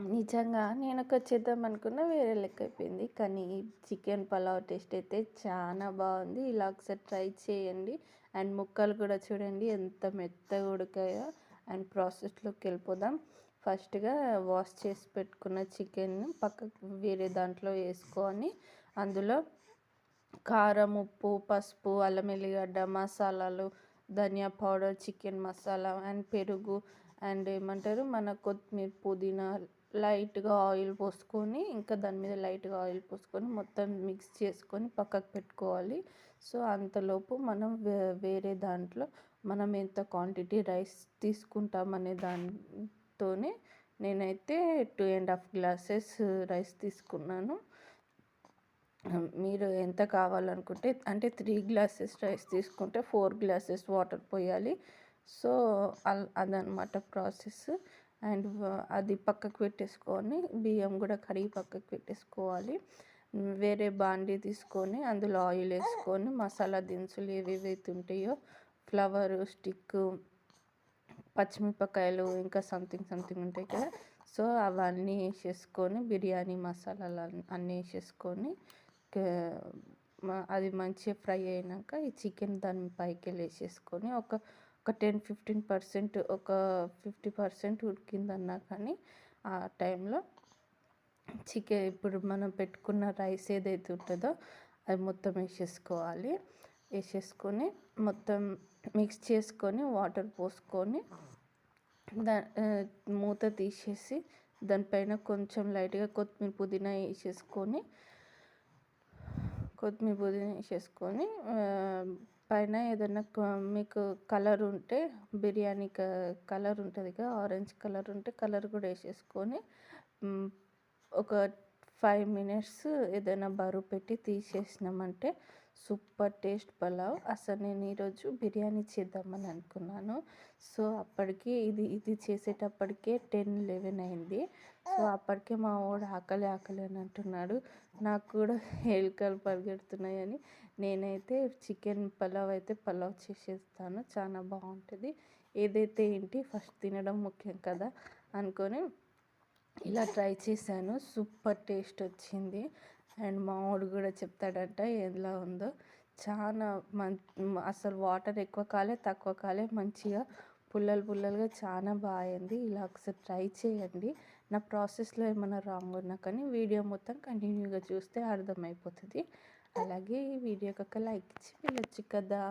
నిజంగా నేనొకటి చేద్దామనుకున్న వేరే లెక్కయిపోయింది. కానీ చికెన్ పలావ్ టేస్ట్ అయితే చానా బావుంది. ఇలా ఒకసారి ట్రై చేయండి. అండ్ ముక్కలు కూడా చూడండి ఎంత మెత్తగా ఉడికాయో. అండ్ ప్రాసెస్‌లోకెళ్ళిపోదాం. ఫస్ట్‌గా వాష్ చేసి పెట్టుకున్న చికెన్‌ని పక్కకు వేరే దాంట్లో ఏసుకొని, అందులో కారం, ఉప్పు, పసుపు, అల్లం ఎల్లిగడ్డ, మసాలాలు, ధనియా పౌడర్, చికెన్ మసాలా అండ్ పెరుగు అండ్ ఏమంటారు మన కొత్తిమీర, పుదీనా లైట్‌గా ఆయిల్ పోసుకొని, ఇంకా దాని మీద లైట్‌గా ఆయిల్ పోసుకొని మొత్తం మిక్స్ చేసుకొని పక్కకు పెట్టుకోవాలి. సో, అంతలోపు మనం వేరే దాంట్లో మనం ఎంత క్వాంటిటీ రైస్ తీసుకుంటామనే దాంతోనే నేనైతే 2½ గ్లాసెస్ రైస్ తీసుకున్నాను. మీరు ఎంత కావాలనుకుంటే అంటే 3 గ్లాసెస్ రైస్ తీసుకుంటే 4 గ్లాసెస్ వాటర్ పోయాలి. సో, అదనమాట ప్రాసెస్. అండ్ అది పక్కకు పెట్టేసుకొని బియ్యం కూడా కడిగి పక్కకు పెట్టేసుకోవాలి. వేరే బాండీ తీసుకొని అందులో ఆయిల్ వేసుకొని మసాలా దినుసులు ఏవేవైతే ఉంటాయో ఫ్లవరు, స్టిక్కు, పచ్చిమిరపకాయలు ఇంకా సంథింగ్ ఉంటాయి కదా! సో, అవన్నీ ఏసేసుకొని బిర్యానీ మసాలాలు అన్నీ ఏసేసుకొని అది మంచిగా ఫ్రై అయినాక ఈ చికెన్ దాని పైకెళ్ళి ఏసేసుకొని ఒక 10-15% ఒక 50% ఉడికిందన్నా కానీ ఆ టైంలో ఇప్పుడు మనం పెట్టుకున్న రైస్ ఏదైతే ఉంటుందో అది మొత్తం వేసేసుకోవాలి. వేసేసుకొని మొత్తం మిక్స్ చేసుకొని వాటర్ పోసుకొని మూత తీసేసి దానిపైన కొంచెం లైట్‌గా కొత్తిమీర, పుదీనా వేసేసుకొని పైన ఏదన్నా మీకు కలర్ ఉంటే బిర్యానీ కలర్ ఉంటుందిగా ఆరెంజ్ కలర్ ఉంటే కలర్ కూడా వేసేసుకొని ఒక 5 మినిట్స్ ఏదైనా బరువు పెట్టి తీసేసినామంటే సూపర్ టేస్ట్ పలావ్. అసలు నేను ఈరోజు బిర్యానీ చేద్దామని అనుకున్నాను. సో, అప్పటికి ఇది చేసేటప్పటికే 10-11 అయింది. సో, అప్పటికే మా వాడు ఆకలి ఆకలి అని అంటున్నాడు. నాకు కూడా ఎలుకలు పరిగెడుతున్నాయని నేనైతే చికెన్ పలావ్ అయితే పలావ్ చేసేస్తాను. చాలా బాగుంటుంది. ఏదైతే ఏంటి ఫస్ట్ తినడం ముఖ్యం కదా అనుకొని ఇలా ట్రై చేశాను. సూపర్ టేస్ట్ వచ్చింది. అండ్ మా వాడు కూడా చెప్తాడంట ఎలా ఉందో. చాలా అసలు వాటర్ ఎక్కువ కాలే తక్కువ కాలే మంచిగా పుల్లలుగా చాలా బాగా అయింది. ఇలా ఒకసారి ట్రై చేయండి. నా ప్రాసెస్లో ఏమైనా రాంగ్ ఉన్నా కానీ వీడియో మొత్తం కంటిన్యూగా చూస్తే అర్థమైపోతుంది. అలాగే ఈ వీడియోకి ఒక లైక్ ఇచ్చి వెళ్ళొచ్చు కదా.